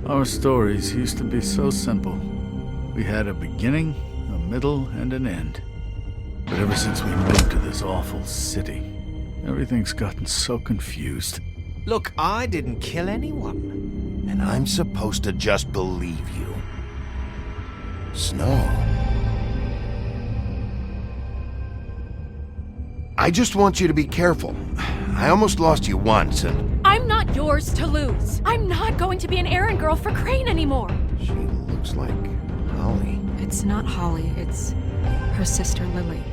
Our stories used to be so simple. We had a beginning, a middle, and an end. But ever since we moved to this awful city, everything's gotten so confused. Look, I didn't kill anyone. And I'm supposed to just believe you. Snow. I just want you to be careful. I almost lost you once, and... I'm not yours to lose. I'm not going to be an errand girl for Crane anymore. She looks like Holly. It's not Holly, it's her sister Lily.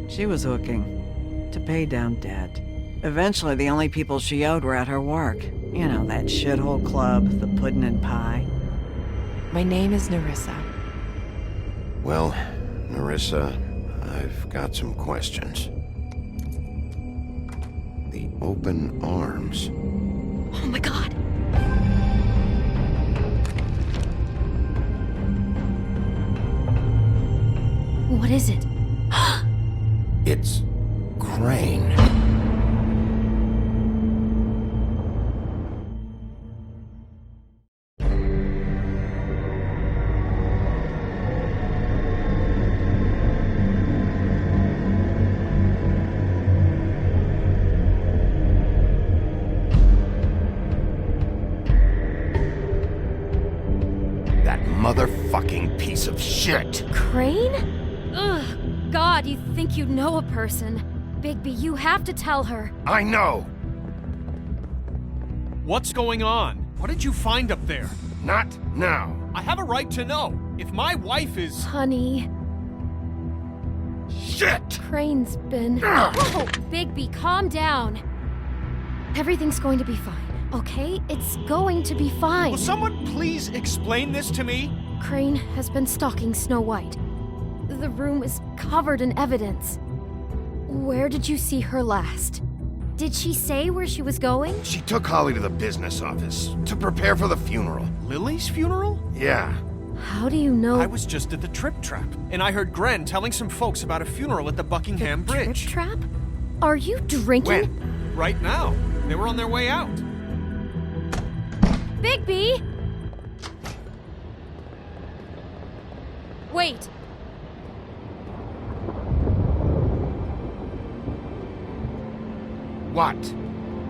She was hooking to pay down debt. Eventually, the only people she owed were at her work. You know, that shithole club, the Puddin' and Pie. My name is Nerissa. Well, Nerissa, I've got some questions. The open arms. Oh my god. What is it? It's Crane. That motherfucking piece of shit! Crane? Ugh. God, you think you know a person. Bigby, you have to tell her. I know! What's going on? What did you find up there? Not now. I have a right to know. If my wife is... Honey, Shit! Crane's been... Whoa! Bigby, calm down. Everything's going to be fine, okay? It's going to be fine. Will someone please explain this to me? Crane has been stalking Snow White. The room is covered in evidence. Where did you see her last? Did she say where she was going? She took Holly to the business office to prepare for the funeral. Lily's funeral? Yeah. How do you know? I was just at the Trip Trap, and I heard Gren telling some folks about a funeral at the Buckingham Bridge. Trip Trap? Are you drinking? When? Right now. They were on their way out. Bigby! Wait. What?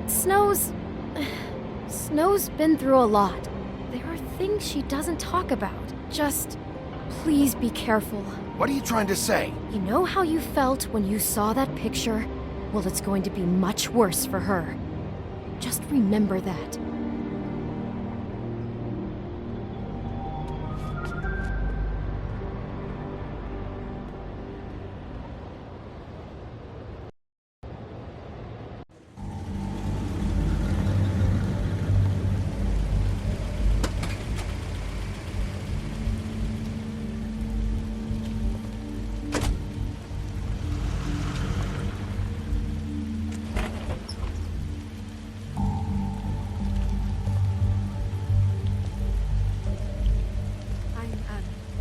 Snow's been through a lot. There are things she doesn't talk about. Just, please be careful. What are you trying to say? You know how you felt when you saw that picture? Well, it's going to be much worse for her. Just remember that.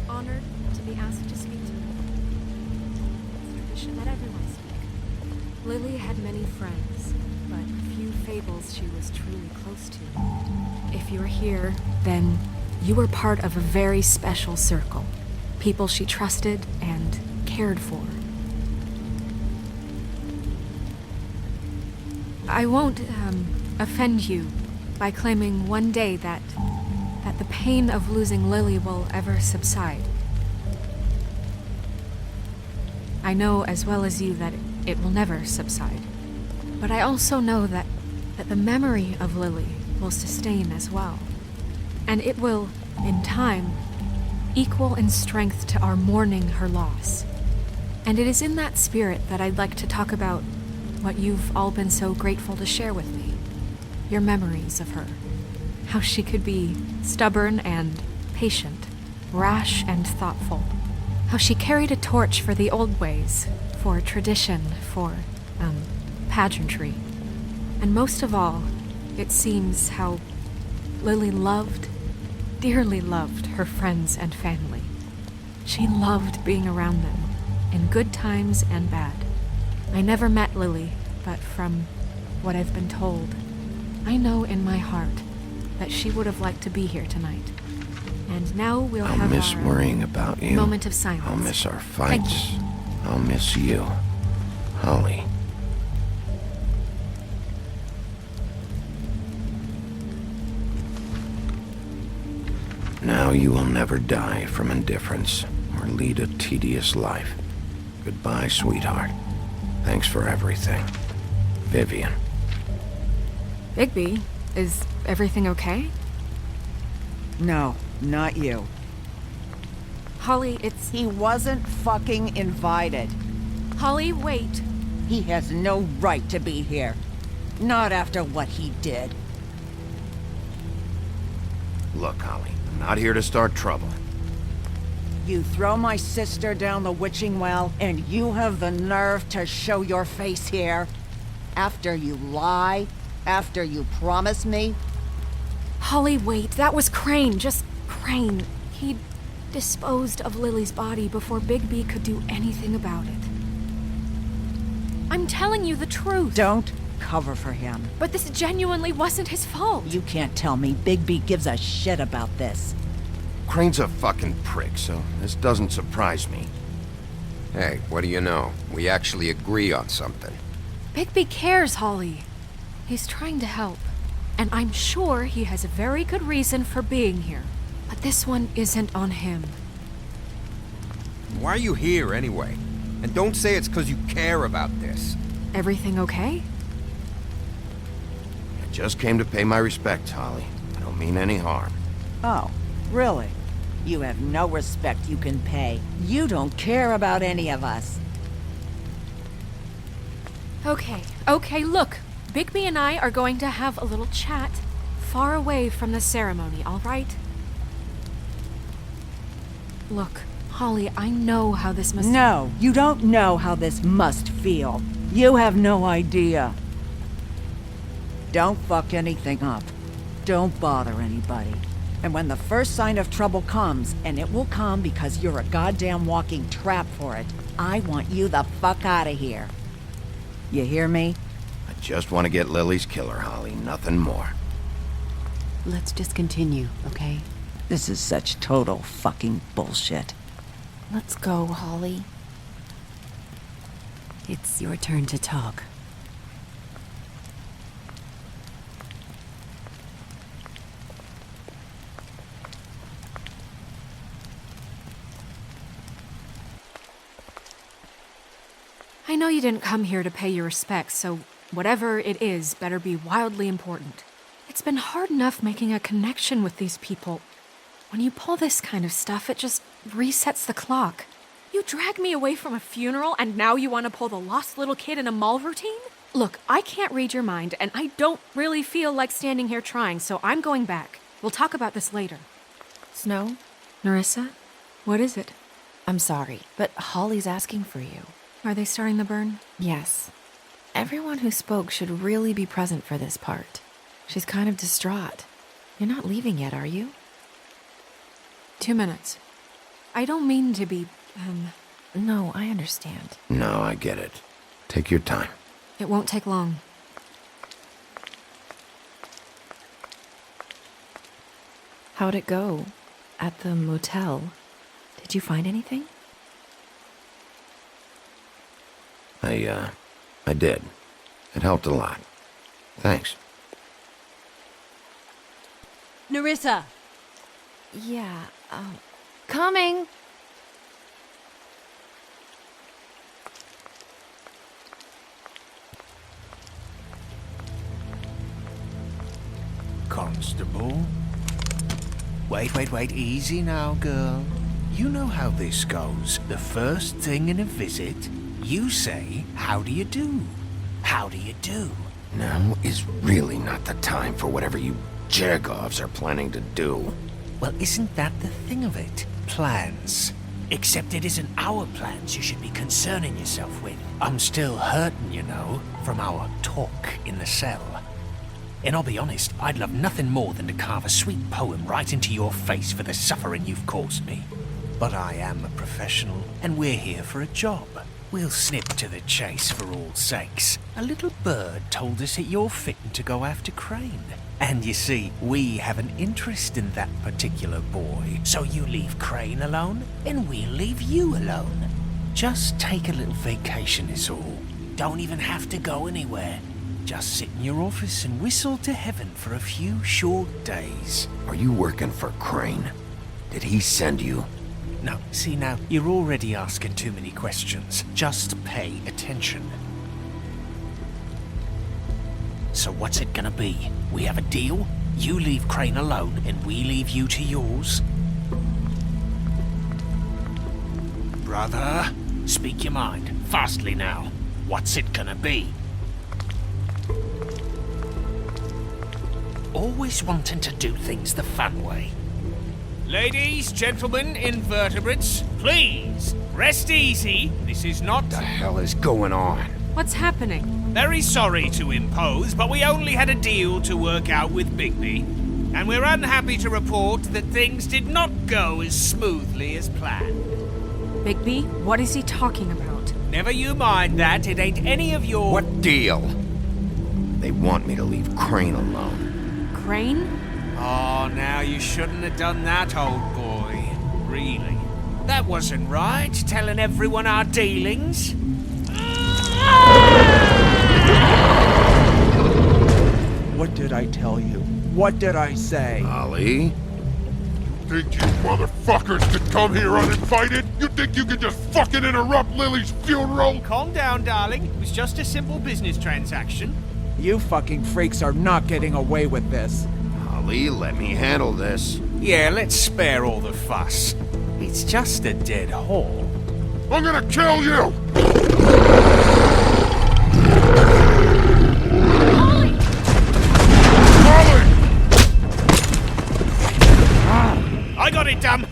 Honored to be asked to speak to you. It's tradition that everyone speak. Lily had many friends, but few fables she was truly close to. If you're here, then you were part of a very special circle. People she trusted and cared for. I won't offend you by claiming one day that the pain of losing Lily will ever subside. I know as well as you that it will never subside. But I also know that the memory of Lily will sustain as well. And it will, in time, equal in strength to our mourning her loss. And it is in that spirit that I'd like to talk about what you've all been so grateful to share with me. Your memories of her. How she could be stubborn and patient, rash and thoughtful. How she carried a torch for the old ways, for tradition, for, pageantry. And most of all, it seems how Lily loved, dearly loved her friends and family. She loved being around them, in good times and bad. I never met Lily, but from what I've been told, I know in my heart that she would have liked to be here tonight. And now we'll I'll have miss our worrying about you. moment of silence. I'll miss our Thank fights. I'll miss you. Holly. Now you will never die from indifference or lead a tedious life. Goodbye, sweetheart. Thanks for everything. Vivian. Bigby, is everything okay? No, not you. Holly, it's... He wasn't fucking invited. Holly, wait. He has no right to be here. Not after what he did. Look, Holly, I'm not here to start trouble. You throw my sister down the witching well, and you have the nerve to show your face here? After you lie? After you promise me? Holly, wait. That was Crane. Just Crane. He disposed of Lily's body before Bigby could do anything about it. I'm telling you the truth. Don't cover for him. But this genuinely wasn't his fault. You can't tell me Bigby gives a shit about this. Crane's a fucking prick, so this doesn't surprise me. Hey, what do you know? We actually agree on something. Bigby cares, Holly. He's trying to help. And I'm sure he has a very good reason for being here. But this one isn't on him. Why are you here anyway? And don't say it's because you care about this. Everything okay? I just came to pay my respects, Holly. I don't mean any harm. Oh, really? You have no respect you can pay. You don't care about any of us. Okay, look. Bigby and I are going to have a little chat far away from the ceremony, all right? Look, Holly, I know how this must... No, you don't know how this must feel. You have no idea. Don't fuck anything up. Don't bother anybody. And when the first sign of trouble comes, and it will come because you're a goddamn walking trap for it, I want you the fuck out of here. You hear me? I just want to get Lily's killer, Holly. Nothing more. Let's just continue, okay? This is such total fucking bullshit. Let's go, Holly. It's your turn to talk. I know you didn't come here to pay your respects, so whatever it is better be wildly important. It's been hard enough making a connection with these people. When you pull this kind of stuff, it just resets the clock. You drag me away from a funeral, and now you want to pull the lost little kid in a mall routine? Look, I can't read your mind, and I don't really feel like standing here trying, so I'm going back. We'll talk about this later. Snow, Nerissa, what is it? I'm sorry, but Holly's asking for you. Are they starting the burn? Yes. Everyone who spoke should really be present for this part. She's kind of distraught. You're not leaving yet, are you? 2 minutes. I don't mean to be, No, I understand. No, I get it. Take your time. It won't take long. How'd it go? At the motel? Did you find anything? I did. It helped a lot. Thanks. Nerissa! Yeah, coming! Constable? Wait, easy now, girl. You know how this goes. The first thing in a visit, you say, how do you do? How do you do? Now is really not the time for whatever you Jergovs are planning to do. Well, isn't that the thing of it? Plans. Except it isn't our plans you should be concerning yourself with. I'm still hurting, you know, from our talk in the cell. And I'll be honest, I'd love nothing more than to carve a sweet poem right into your face for the suffering you've caused me. But I am a professional, and we're here for a job. we'll snip to the chase for all sakes. A little bird told us that you're fitting to go after Crane. And you see, we have an interest in that particular boy. So you leave Crane alone, and we'll leave you alone. Just take a little vacation is all. Don't even have to go anywhere. Just sit in your office and whistle to heaven for a few short days. Are you working for Crane? Did he send you? No, see now, you're already asking too many questions. Just pay attention. So what's it gonna be? We have a deal? You leave Crane alone, and we leave you to yours? Brother, speak your mind, fastly now. What's it gonna be? Always wanting to do things the fun way. Ladies, gentlemen, invertebrates, please, rest easy. This is not... What the hell is going on? What's happening? Very sorry to impose, but we only had a deal to work out with Bigby. And we're unhappy to report that things did not go as smoothly as planned. Bigby, what is he talking about? Never you mind that, it ain't any of your... What deal? They want me to leave Crane alone. Crane? Oh, now you shouldn't have done that, old boy. Really. That wasn't right, telling everyone our dealings. What did I tell you? What did I say? Ollie? Think you motherfuckers could come here uninvited? You think you could just fucking interrupt Lily's funeral? Calm down, darling. It was just a simple business transaction. You fucking freaks are not getting away with this. Ollie, let me handle this. Yeah, let's spare all the fuss. It's just a dead whore. I'm gonna kill you! I got it, damn!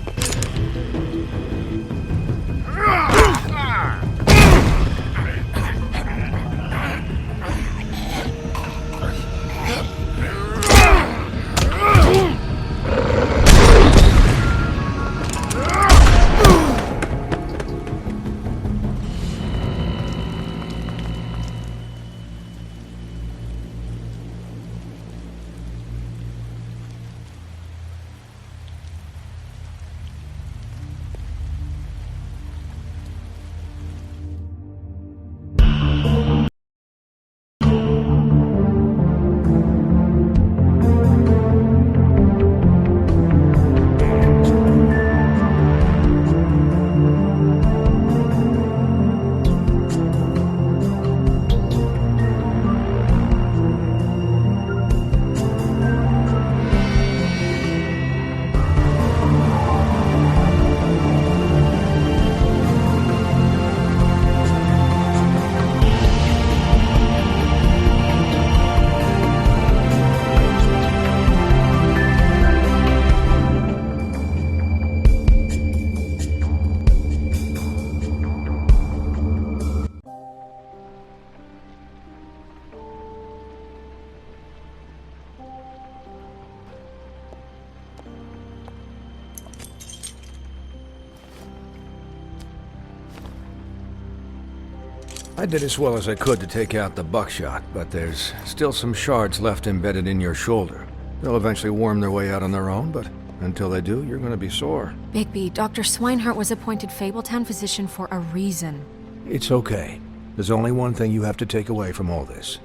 I did as well as I could to take out the buckshot, but there's still some shards left embedded in your shoulder. They'll eventually worm their way out on their own, but until they do, you're gonna be sore. Bigby, Dr. Swinehart was appointed Fabletown physician for a reason. It's okay. There's only one thing you have to take away from all this.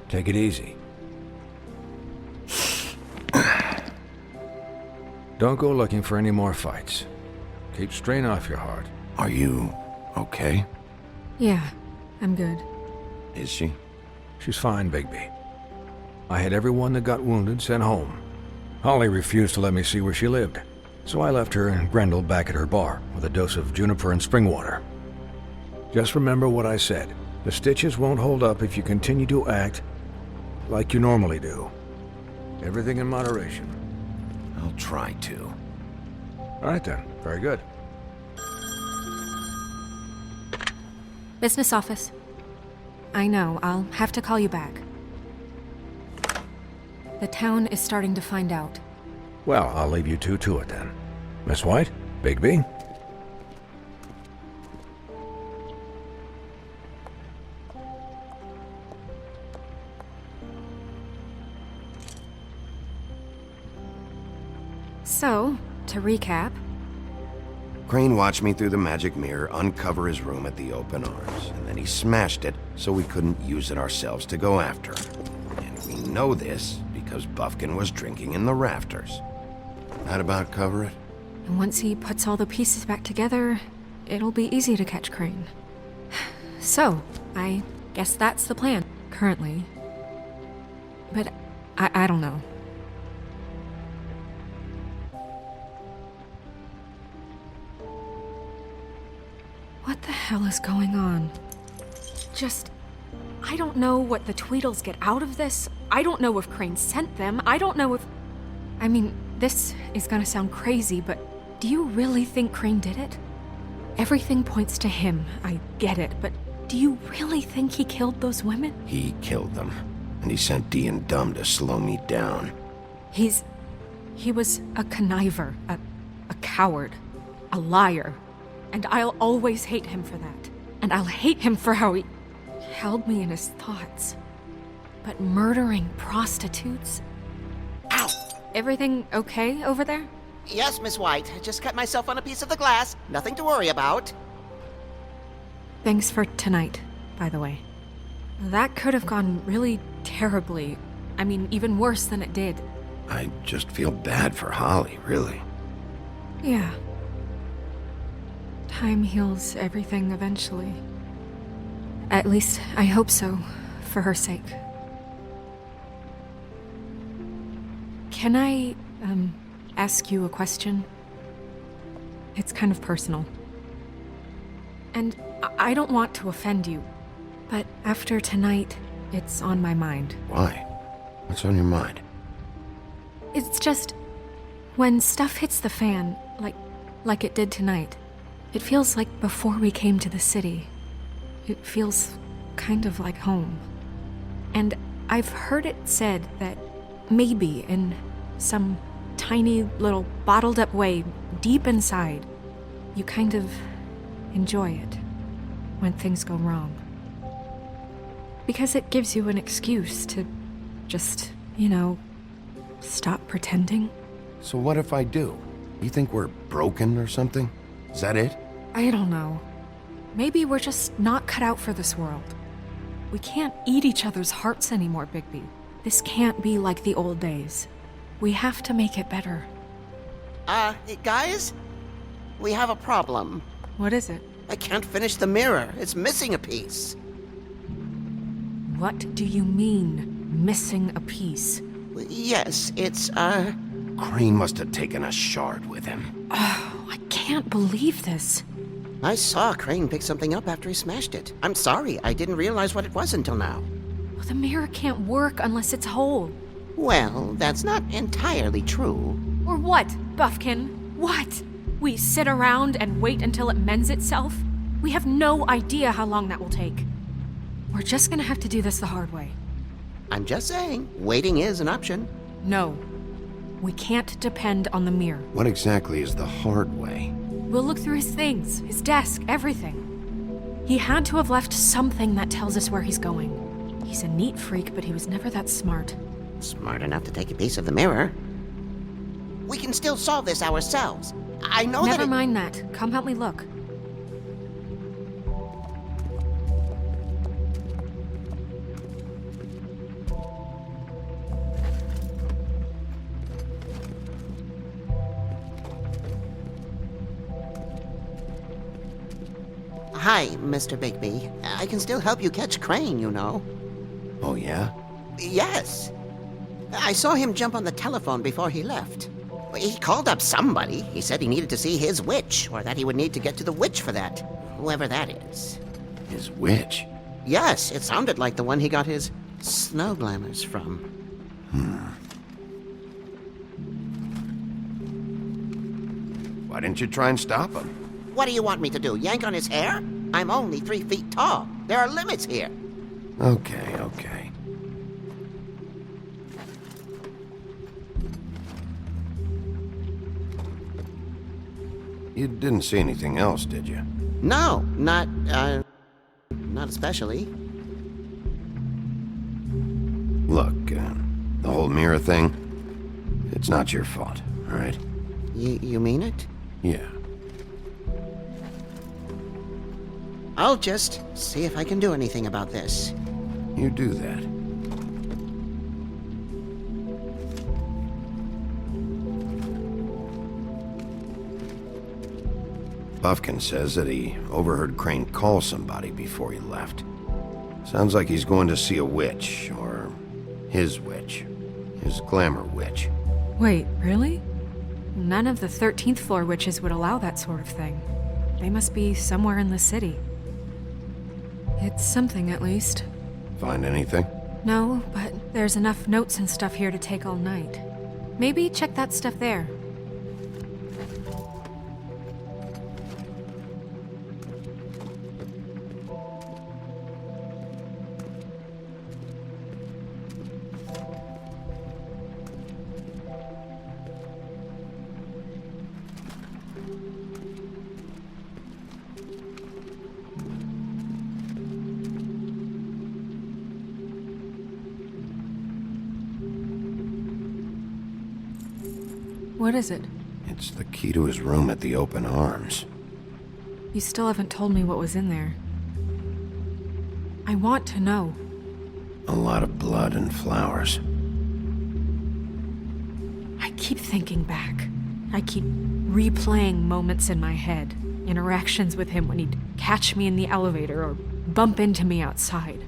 Take it easy. Don't go looking for any more fights. Keep strain off your heart. Are you okay? Yeah, I'm good. Is she? She's fine, Bigby. I had everyone that got wounded sent home. Holly refused to let me see where she lived, so I left her and Grendel back at her bar with a dose of juniper and spring water. Just remember what I said. The stitches won't hold up if you continue to act like you normally do. Everything in moderation. I'll try to. All right then. Very good. Business office. I know, I'll have to call you back. The town is starting to find out. Well, I'll leave you two to it then. Miss White? Bigby? So, to recap, Crane watched me through the magic mirror uncover his room at the Open Arms, and then he smashed it so we couldn't use it ourselves to go after him. And we know this because Bufkin was drinking in the rafters. That about cover it? and once he puts all the pieces back together, it'll be easy to catch Crane. So, I guess that's the plan, currently. But I don't know. What the hell is going on? I don't know what the Tweedles get out of this. I don't know if Crane sent them. I don't know if... I mean, this is gonna sound crazy, but do you really think Crane did it? Everything points to him, I get it, but do you really think he killed those women? He killed them, and he sent Dee and Dumb to slow me down. He was a conniver, a coward, a liar. And I'll always hate him for that. And I'll hate him for how he held me in his thoughts. But murdering prostitutes? Ow! Everything okay over there? Yes, Miss White. I just cut myself on a piece of the glass. Nothing to worry about. Thanks for tonight, by the way. That could have gone really terribly. I mean, even worse than it did. I just feel bad for Holly, really. Yeah. Time heals everything eventually. At least, I hope so, for her sake. Can I, ask you a question? It's kind of personal. And I don't want to offend you, but after tonight, it's on my mind. Why? What's on your mind? It's just, when stuff hits the fan, like it did tonight, it feels like before we came to the city. It feels kind of like home. And I've heard it said that maybe in some tiny little bottled up way deep inside, you kind of enjoy it when things go wrong. Because it gives you an excuse to just, stop pretending. So what if I do? You think we're broken or something? Is that it? I don't know. Maybe we're just not cut out for this world. We can't eat each other's hearts anymore, Bigby. This can't be like the old days. We have to make it better. Guys? We have a problem. What is it? I can't finish the mirror. It's missing a piece. What do you mean, missing a piece? Yes, it's, Crane must have taken a shard with him. Oh, I can't believe this. I saw Crane pick something up after he smashed it. I'm sorry, I didn't realize what it was until now. Well, the mirror can't work unless it's whole. Well, that's not entirely true. Or what, Buffkin? What? We sit around and wait until it mends itself? We have no idea how long that will take. We're just gonna have to do this the hard way. I'm just saying, waiting is an option. No. We can't depend on the mirror. What exactly is the hard way? We'll look through his things, his desk, everything. He had to have left something that tells us where he's going. He's a neat freak, but he was never that smart. Smart enough to take a piece of the mirror. We can still solve this ourselves. I know Never mind that. Come help me look. Hi, Mr. Bigby. I can still help you catch Crane, you know. Oh, yeah? Yes. I saw him jump on the telephone before he left. He called up somebody. He said he needed to see his witch, or that he would need to get to the witch for that. Whoever that is. His witch? Yes, it sounded like the one he got his snow glamours from. Why didn't you try and stop him? What do you want me to do, yank on his hair? I'm only 3 feet tall. There are limits here. Okay. You didn't see anything else, did you? No, not especially. Look, the whole mirror thing, it's not your fault, all right? You mean it? Yeah. I'll just see if I can do anything about this. You do that. Buffkin says that he overheard Crane call somebody before he left. Sounds like he's going to see a witch, or his witch. His glamour witch. Wait, really? None of the 13th floor witches would allow that sort of thing. They must be somewhere in the city. It's something, at least. Find anything? No, but there's enough notes and stuff here to take all night. Maybe check that stuff there. What is it? It's the key to his room at the Open Arms. You still haven't told me what was in there. I want to know. A lot of blood and flowers. I keep thinking back. I keep replaying moments in my head. Interactions with him when he'd catch me in the elevator or bump into me outside.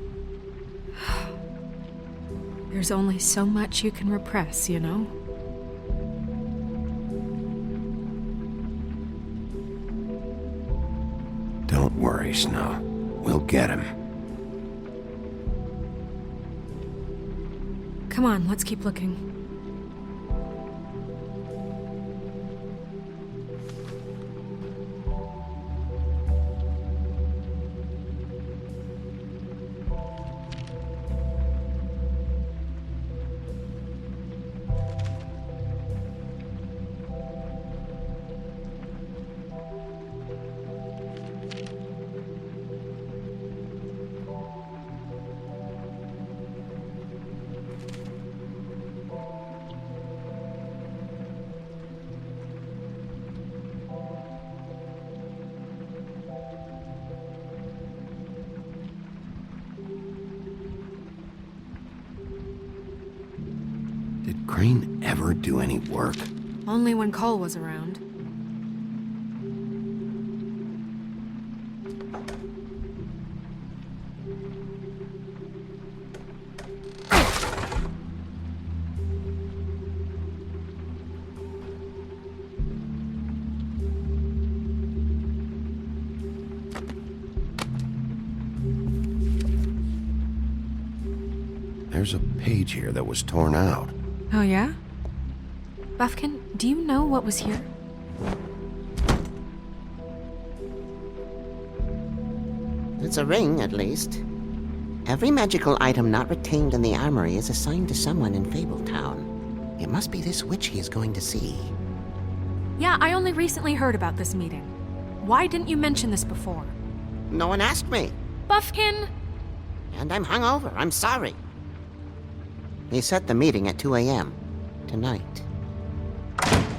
There's only so much you can repress, you know? Don't worry, Snow. We'll get him. Come on, let's keep looking. Did Crane ever do any work? Only when Cole was around. There's a page here that was torn out. Oh, yeah? Buffkin, do you know what was here? It's a ring, at least. Every magical item not retained in the armory is assigned to someone in Fabletown. It must be this witch he is going to see. Yeah, I only recently heard about this meeting. Why didn't you mention this before? No one asked me. Buffkin! And I'm hungover. I'm sorry. He set the meeting at 2 a.m. tonight.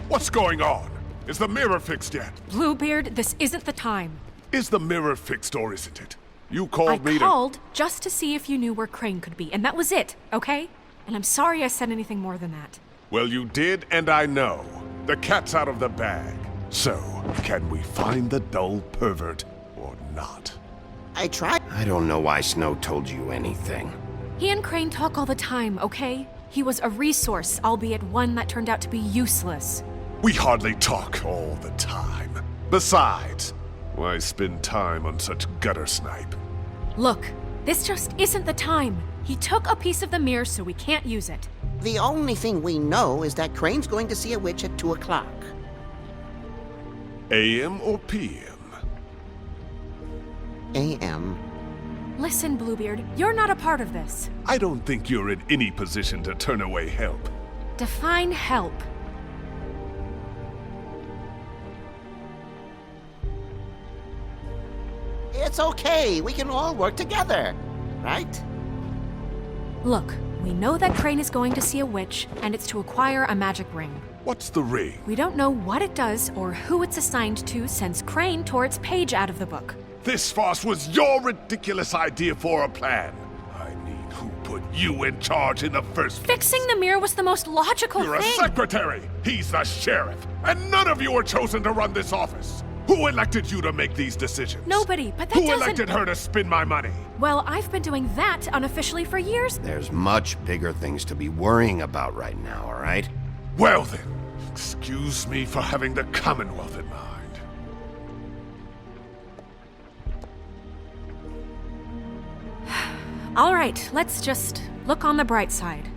What's going on? Is the mirror fixed yet? Bluebeard, this isn't the time. Is the mirror fixed or isn't it? You called me I called just to see if you knew where Crane could be, and that was it, okay? And I'm sorry I said anything more than that. Well, you did, and I know. The cat's out of the bag. So, can we find the dull pervert or not? I tried. I don't know why Snow told you anything. He and Crane talk all the time, okay? He was a resource, albeit one that turned out to be useless. We hardly talk all the time. Besides, why spend time on such gutter snipe? Look, this just isn't the time. He took a piece of the mirror, so we can't use it. The only thing we know is that Crane's going to see a witch at 2 o'clock. AM or PM? AM. Listen, Bluebeard, you're not a part of this. I don't think you're in any position to turn away help. Define help. It's okay. We can all work together, right? Look, we know that Crane is going to see a witch, and it's to acquire a magic ring. What's the ring? We don't know what it does or who it's assigned to since Crane tore its page out of the book. This farce was your ridiculous idea for a plan. I mean, who put you in charge in the first place? Fixing the mirror was the most logical You're thing. a secretary! He's the sheriff! And none of you were chosen to run this office! Who elected you to make these decisions? Nobody, but that Who doesn't... elected her to spend my money? Well, I've been doing that unofficially for years. There's much bigger things to be worrying about right now, all right? Well then, excuse me for having the Commonwealth in mind. All right, let's just look on the bright side.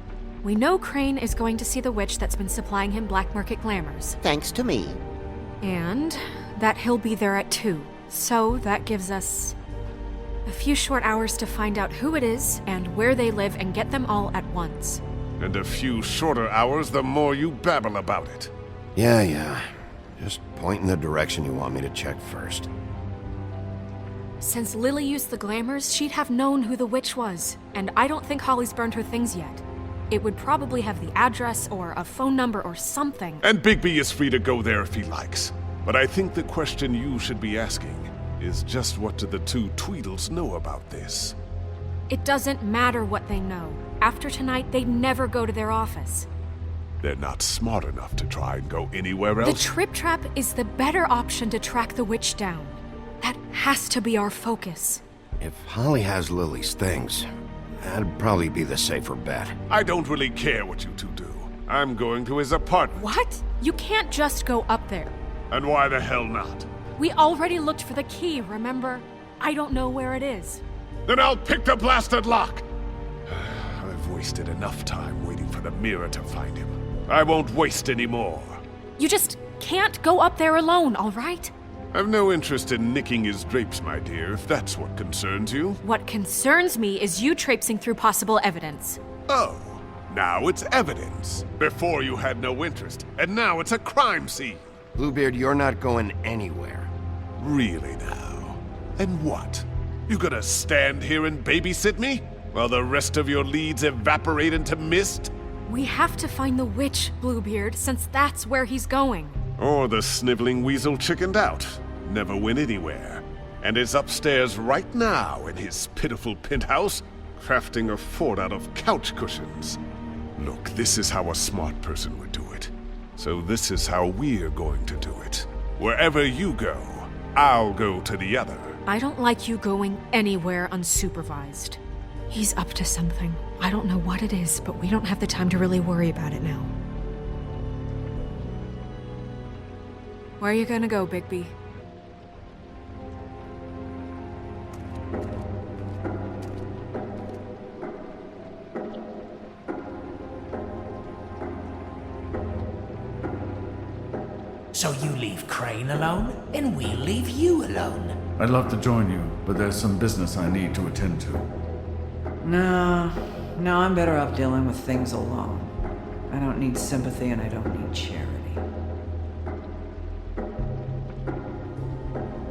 We know Crane is going to see the witch that's been supplying him black market glamours. Thanks to me. And that he'll be there at 2. So that gives us a few short hours to find out who it is and where they live and get them all at once. And a few shorter hours, the more you babble about it. Yeah. Just point in the direction you want me to check first. Since Lily used the glamours, she'd have known who the witch was, and I don't think Holly's burned her things yet. It would probably have the address or a phone number or something. And Bigby is free to go there if he likes. But I think the question you should be asking is just what do the two Tweedles know about this? It doesn't matter what they know. After tonight, they'd never go to their office. They're not smart enough to try and go anywhere else. The Trip Trap is the better option to track the witch down. That has to be our focus. If Holly has Lily's things, that'd probably be the safer bet. I don't really care what you two do. I'm going to his apartment. What? You can't just go up there. And why the hell not? We already looked for the key, remember? I don't know where it is. Then I'll pick the blasted lock! I've wasted enough time waiting for the mirror to find him. I won't waste any more. You just can't go up there alone, all right? I've no interest in nicking his drapes, my dear, if that's what concerns you. What concerns me is you traipsing through possible evidence. Oh, now it's evidence. Before you had no interest, and now it's a crime scene. Bluebeard, you're not going anywhere. Really now? And what? You gonna stand here and babysit me? While the rest of your leads evaporate into mist? We have to find the witch, Bluebeard, since that's where he's going. Or the sniveling weasel chickened out. Never went anywhere. And is upstairs right now in his pitiful penthouse, crafting a fort out of couch cushions. Look, this is how a smart person would do it. So this is how we're going to do it. Wherever you go, I'll go to the other. I don't like you going anywhere unsupervised. He's up to something. I don't know what it is, but we don't have the time to really worry about it now. Where are you gonna go, Bigby? So you leave Crane alone, and we'll leave you alone. I'd love to join you, but there's some business I need to attend to. No, I'm better off dealing with things alone. I don't need sympathy and I don't need charity.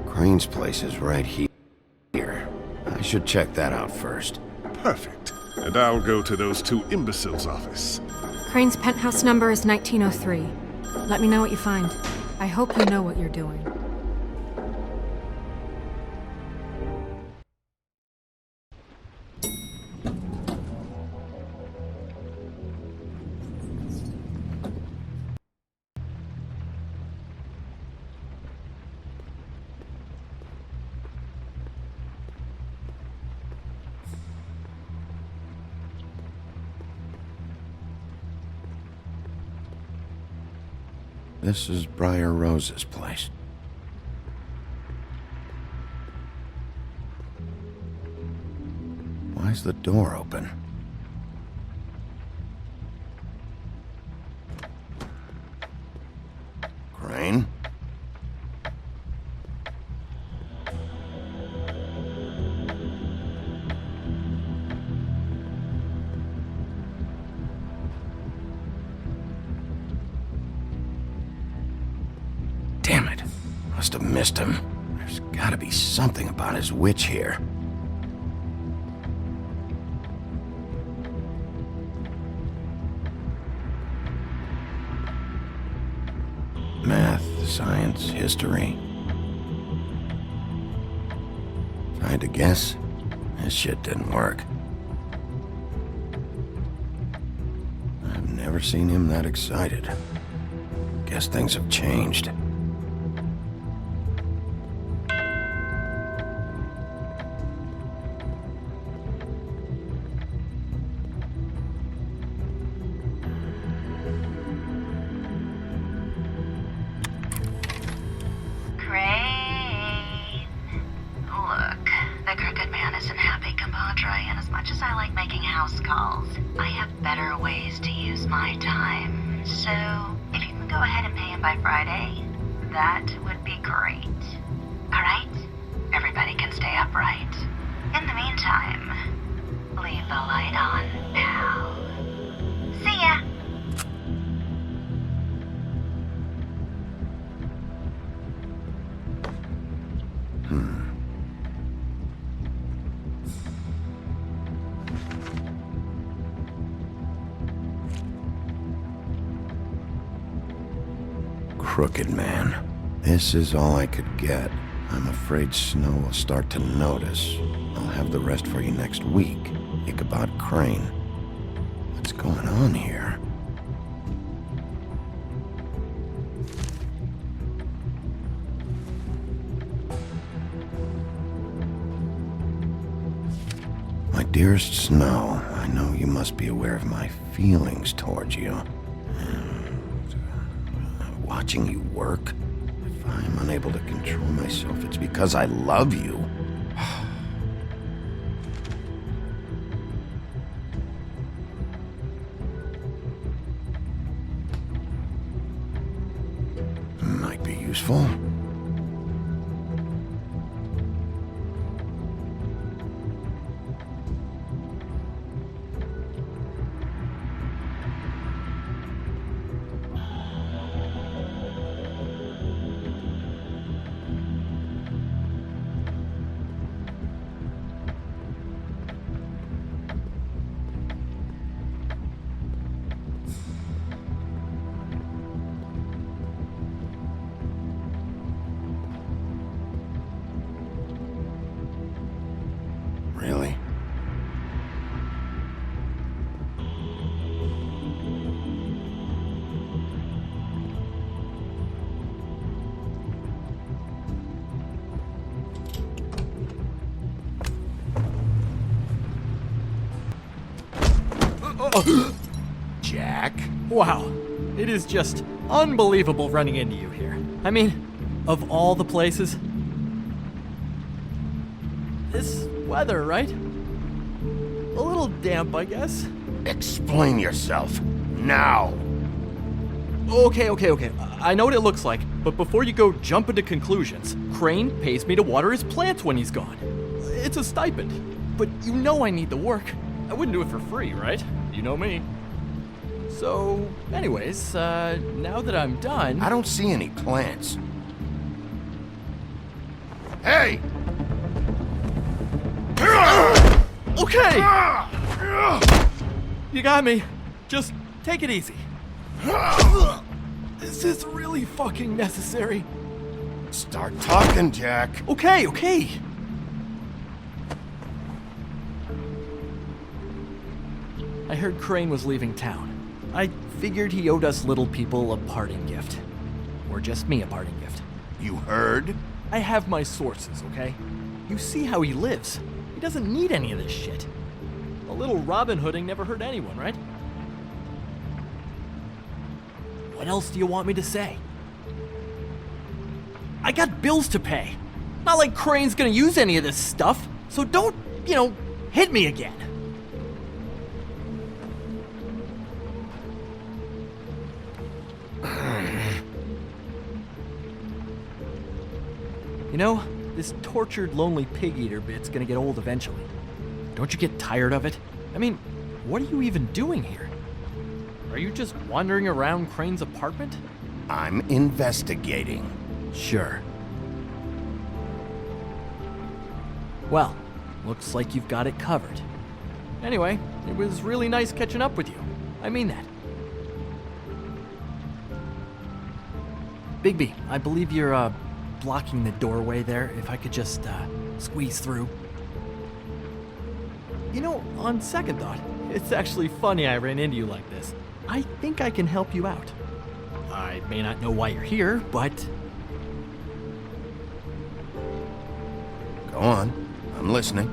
Crane's place is right here. I should check that out first. Perfect. And I'll go to those two imbeciles' office. Crane's penthouse number is 1903. Let me know what you find. I hope you know what you're doing. This is Briar Rose's place. Why's the door open? Crane? Damn it. Must have missed him. There's gotta be something about his witch here. science, history. If I had to guess, this shit didn't work. I've never seen him that excited. Guess things have changed. Crane. Look, the Crooked Man isn't happy, compadre, and as much as I like making house calls, I have better ways to use my time. So, if you can go ahead and pay him by Friday, that would be great. Alright? Everybody can stay upright. In the meantime, leave the light on, pal. See ya! Crooked Man. This is all I could get. I'm afraid Snow will start to notice. I'll have the rest for you next week. Ichabod Crane. What's going on here? My dearest Snow, I know you must be aware of my feelings towards you. Watching you work, if I'm unable to control myself, it's because I love you. Might be useful. Really? Jack? Wow, it is just unbelievable running into you here. I mean, of all the places. This weather, right? A little damp, I guess. Explain yourself. Now! Okay. I know what it looks like, but before you go jumping to conclusions, Crane pays me to water his plants when he's gone. It's a stipend, but you know I need the work. I wouldn't do it for free, right? You know me. So, anyways, now that I'm done... I don't see any plants. Hey! Okay! You got me. Just take it easy. Is this really fucking necessary? Start talking, Jack. Okay. I heard Crane was leaving town. I figured he owed us little people a parting gift. Or just me a parting gift. You heard? I have my sources, okay? You see how he lives. He doesn't need any of this shit. A little Robin Hooding never hurt anyone, right? What else do you want me to say? I got bills to pay. Not like Crane's gonna use any of this stuff, so don't, hit me again. This tortured, lonely pig-eater bit's gonna get old eventually. Don't you get tired of it? I mean, what are you even doing here? Are you just wandering around Crane's apartment? I'm investigating. Sure. Well, looks like you've got it covered. Anyway, it was really nice catching up with you. I mean that. Bigby, I believe you're, blocking the doorway there. If I could just, squeeze through. You know, on second thought, it's actually funny I ran into you like this. I think I can help you out. I may not know why you're here, but... Go on. I'm listening.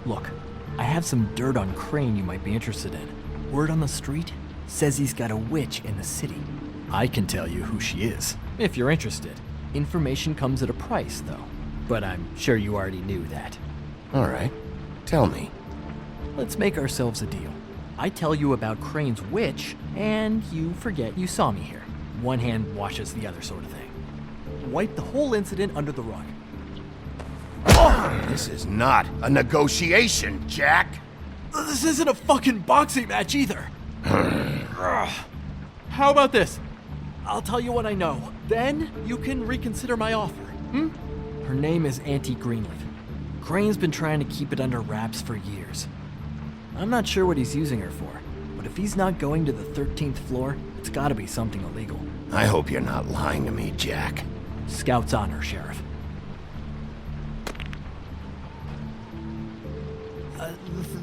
Look, I have some dirt on Crane you might be interested in. Word on the street says he's got a witch in the city. I can tell you who she is, if you're interested. Information comes at a price, though. But I'm sure you already knew that. All right. Tell me. Let's make ourselves a deal. I tell you about Crane's witch, and you forget you saw me here. One hand washes the other sort of thing. Wipe the whole incident under the rug. This is not a negotiation, Jack. This isn't a fucking boxing match either. How about this? I'll tell you what I know. Then you can reconsider my offer. Her name is Auntie Greenleaf. Crane's been trying to keep it under wraps for years. I'm not sure what he's using her for, but if he's not going to the 13th floor, it's gotta be something illegal. I hope you're not lying to me, Jack. Scout's honor, Sheriff.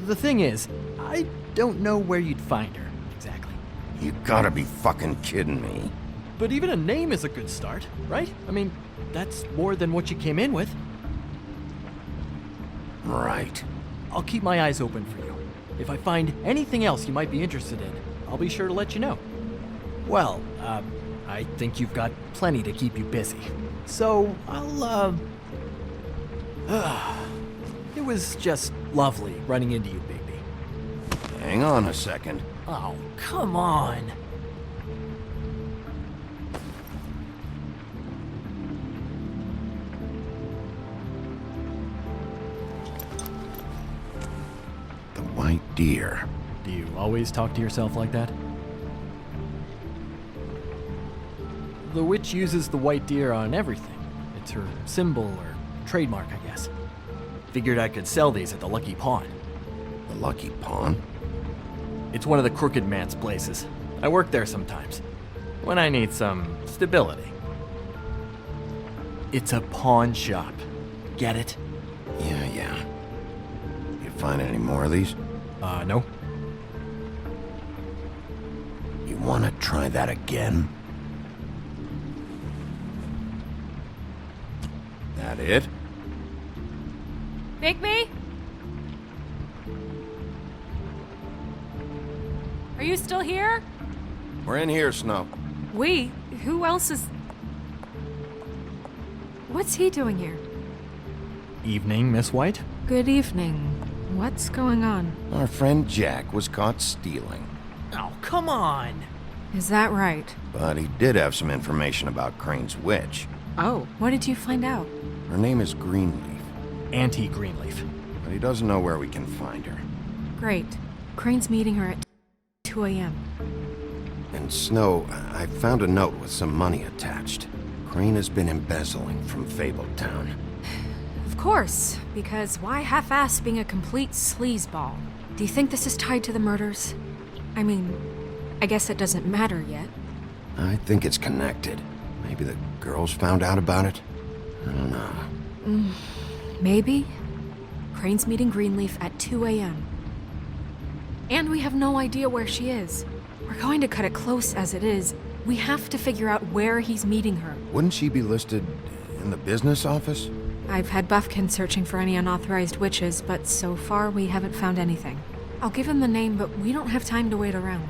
The thing is, I don't know where you'd find her, exactly. You gotta be fucking kidding me. But even a name is a good start, right? I mean, that's more than what you came in with. Right. I'll keep my eyes open for you. If I find anything else you might be interested in, I'll be sure to let you know. Well, I think you've got plenty to keep you busy. So, it was just lovely running into you, Bigby. Hang on a second. Oh, come on. The white deer. Do you always talk to yourself like that? The witch uses the white deer on everything. It's her symbol or trademark, I guess. Figured I could sell these at the Lucky Pawn. The Lucky Pawn? It's one of the crooked man's places. I work there sometimes, when I need some stability. It's a pawn shop. Get it? Yeah. You find any more of these? No. You wanna try that again? That it? Bigby? Are you still here? We're in here, Snow. We? Who else is... What's he doing here? Evening, Miss White. Good evening. What's going on? Our friend Jack was caught stealing. Oh, come on! Is that right? But he did have some information about Crane's witch. Oh, what did you find out? Her name is Greenleaf. Auntie Greenleaf. But he doesn't know where we can find her. Great. Crane's meeting her at 2 a.m. And Snow, I found a note with some money attached. Crane has been embezzling from Fabletown. Of course, because why half-ass being a complete sleazeball? Do you think this is tied to the murders? I mean, I guess it doesn't matter yet. I think it's connected. Maybe the girls found out about it? I don't know. Maybe. Crane's meeting Greenleaf at 2 a.m. And we have no idea where she is. We're going to cut it close as it is. We have to figure out where he's meeting her. Wouldn't she be listed in the business office? I've had Buffkin searching for any unauthorized witches, but so far we haven't found anything. I'll give him the name, but we don't have time to wait around.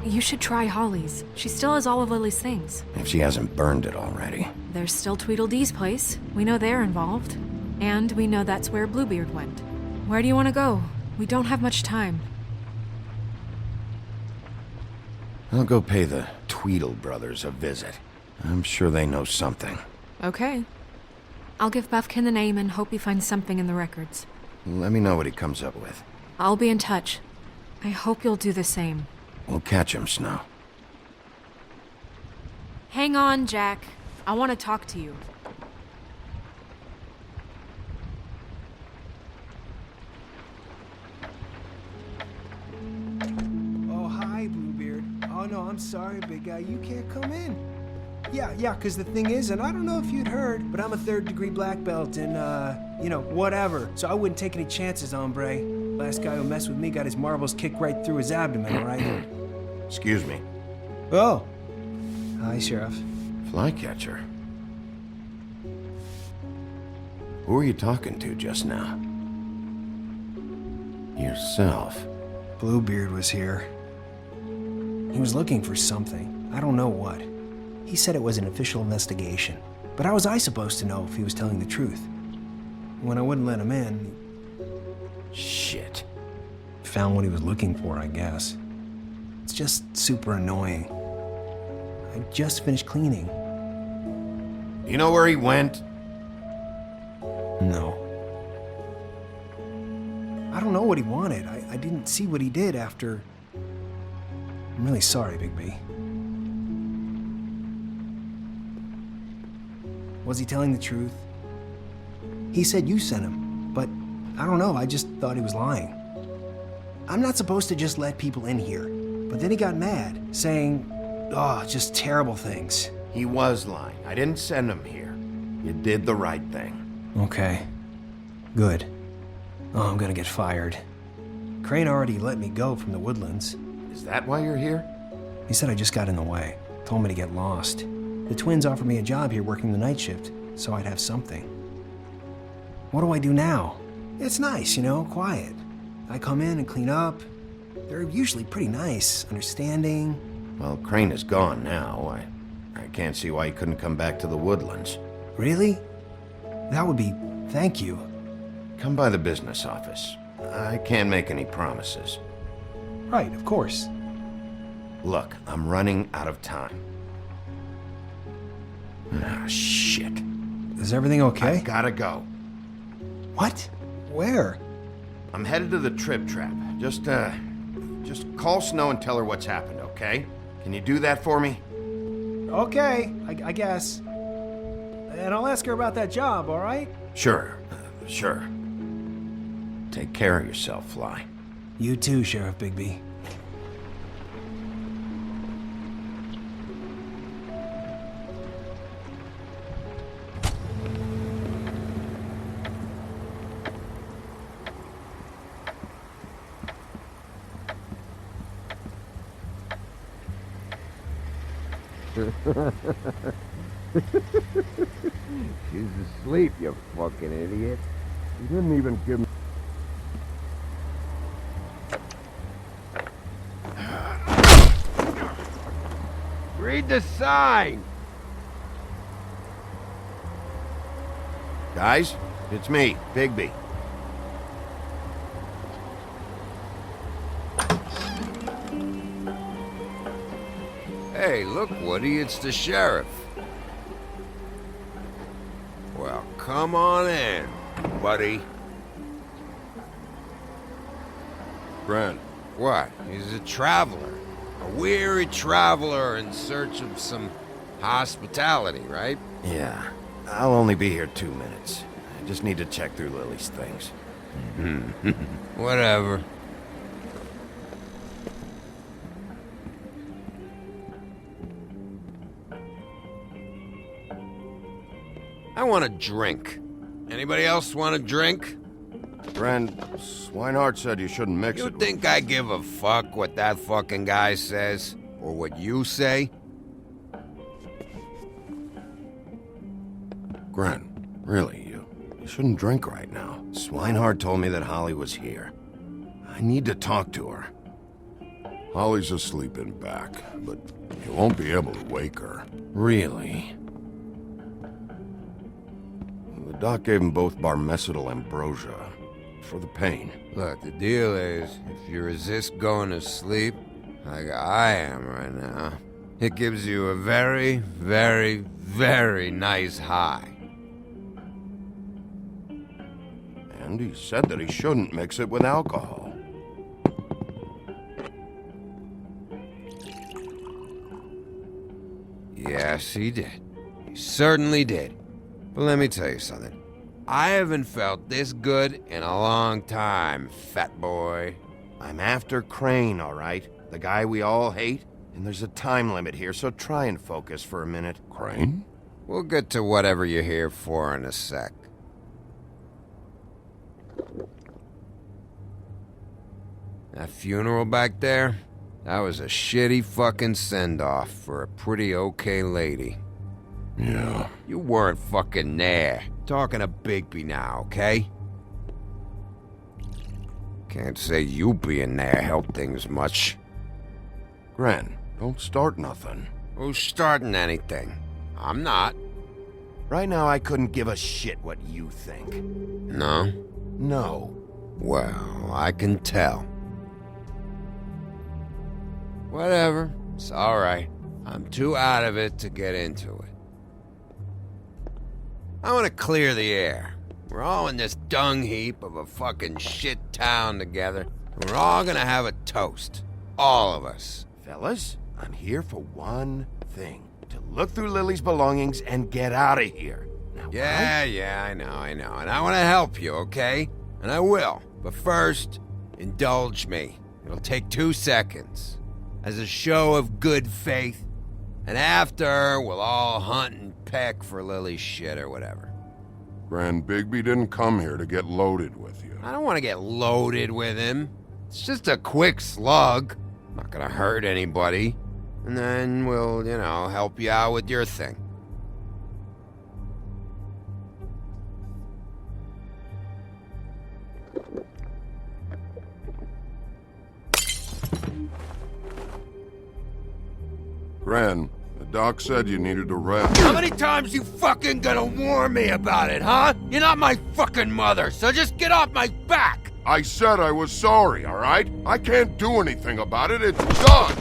You should try Holly's. She still has all of Lily's things. If she hasn't burned it already. There's still Tweedledee's place. We know they're involved. And we know that's where Bluebeard went. Where do you want to go? We don't have much time. I'll go pay the Tweedle brothers a visit. I'm sure they know something. Okay. I'll give Buffkin the name and hope he finds something in the records. Let me know what he comes up with. I'll be in touch. I hope you'll do the same. We'll catch him, Snow. Hang on, Jack. I want to talk to you. Oh, hi, Bluebeard. Oh, no, I'm sorry, big guy. You can't come in. Yeah, because the thing is, and I don't know if you'd heard, but I'm a 3rd-degree black belt and, whatever. So I wouldn't take any chances, hombre. Last guy who messed with me got his marbles kicked right through his abdomen, all right? Excuse me. Oh. Hi, Sheriff. Flycatcher. Who are you talking to just now? Yourself. Bluebeard was here. He was looking for something. I don't know what. He said it was an official investigation. But how was I supposed to know if he was telling the truth? When I wouldn't let him in... Shit. Found what he was looking for, I guess. It's just super annoying. I just finished cleaning. You know where he went? No. I don't know what he wanted. I didn't see what he did after... I'm really sorry, Bigby. Was he telling the truth? He said you sent him, but I don't know, I just thought he was lying. I'm not supposed to just let people in here, but then he got mad, saying, just terrible things. He was lying. I didn't send him here. You did the right thing. Okay. Good. Oh, I'm gonna get fired. Crane already let me go from the Woodlands. Is that why you're here? He said I just got in the way. Told me to get lost. The twins offered me a job here working the night shift, so I'd have something. What do I do now? It's nice, quiet. I come in and clean up. They're usually pretty nice, understanding. Well, Crane is gone now. I can't see why he couldn't come back to the Woodlands. Really? That would be... thank you. Come by the business office. I can't make any promises. Right, of course. Look, I'm running out of time. Ah, shit. Is everything okay? I gotta go. What? Where? I'm headed to the Trip Trap. Just call Snow and tell her what's happened, okay? Can you do that for me? Okay, I guess. And I'll ask her about that job, all right? Sure. Take care of yourself, Fly. You too, Sheriff Bigby. She's asleep, you fucking idiot. You didn't even give me... Read the sign! Guys, it's me, Bigby. Hey, look, Woody, it's the sheriff. Well, come on in, buddy. Brent. What? He's a traveler. A weary traveler in search of some hospitality, right? Yeah. I'll only be here 2 minutes. I just need to check through Lily's things. Whatever. I want a drink. Anybody else want a drink? Brent, Swinehart said you shouldn't mix it. You think I give a fuck what that fucking guy says? Or what you say? Grant, really, you shouldn't drink right now. Swinehart told me that Holly was here. I need to talk to her. Holly's asleep in back, but you won't be able to wake her. Really? The doc gave them both Barmecidal ambrosia for the pain. Look, the deal is, if you resist going to sleep, like I am right now, it gives you a very, very, very nice high. And he said that he shouldn't mix it with alcohol. Yes, he did. He certainly did. But let me tell you something. I haven't felt this good in a long time, fat boy. I'm after Crane, all right? The guy we all hate? And there's a time limit here, so try and focus for a minute. Crane? We'll get to whatever you're here for in a sec. That funeral back there? That was a shitty fucking send-off for a pretty okay lady. Yeah. You weren't fucking there. Talking to Bigby now, okay? Can't say you being there helped things much. Gren, don't start nothing. Who's starting anything? I'm not. Right now, I couldn't give a shit what you think. No? No. Well, I can tell. Whatever. It's alright. I'm too out of it to get into it. I want to clear the air. We're all in this dung heap of a fucking shit town together. And we're all gonna have a toast. All of us. Fellas, I'm here for one thing. To look through Lily's belongings and get out of here. Now, Yeah, I know. And I want to help you, okay? And I will. But first, indulge me. It'll take 2 seconds. As a show of good faith. And after, we'll all hunt and peck for Lily's shit or whatever. Grand Bigby didn't come here to get loaded with you. I don't want to get loaded with him. It's just a quick slug. Not gonna hurt anybody. And then we'll, help you out with your thing. Gran, the doc said you needed to rest. How many times you fucking gonna warn me about it, huh? You're not my fucking mother, so just get off my back! I said I was sorry, all right? I can't do anything about it. It's done.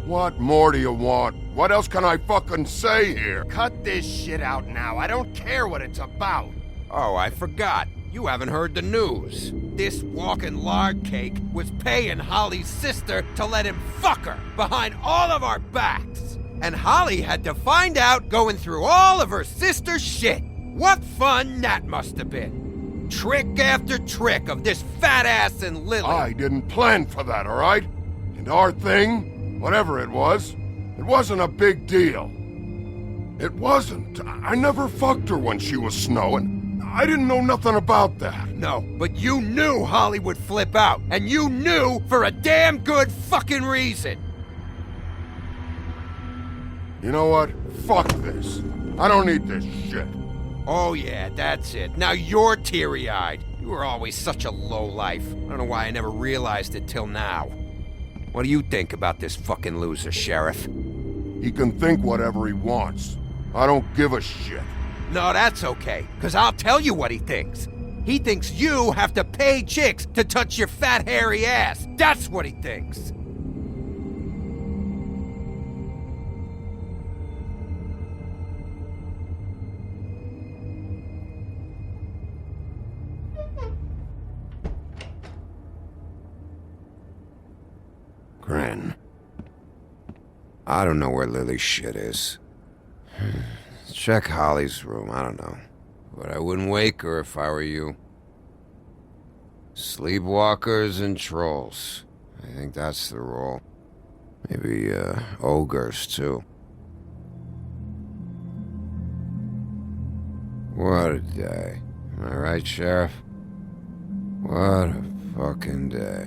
What more do you want? What else can I fucking say here? Cut this shit out now. I don't care what it's about. Oh, I forgot. You haven't heard the news. This walking lard cake was paying Holly's sister to let him fuck her behind all of our backs. And Holly had to find out going through all of her sister's shit. What fun that must have been. Trick after trick of this fat ass and Lily. I didn't plan for that, all right? And our thing, whatever it wasn't a big deal. It wasn't. I never fucked her when she was snowing. I didn't know nothing about that. No, but you knew Holly would flip out. And you knew for a damn good fucking reason. You know what? Fuck this. I don't need this shit. Oh yeah, that's it. Now you're teary-eyed. You were always such a lowlife. I don't know why I never realized it till now. What do you think about this fucking loser, Sheriff? He can think whatever he wants. I don't give a shit. No, that's okay, because I'll tell you what he thinks. He thinks you have to pay chicks to touch your fat, hairy ass. That's what he thinks. Gran. I don't know where Lily's shit is. Check Holly's room, I don't know. But I wouldn't wake her if I were you. Sleepwalkers and trolls. I think that's the rule. Maybe, ogres, too. What a day. Am I right, Sheriff? What a fucking day.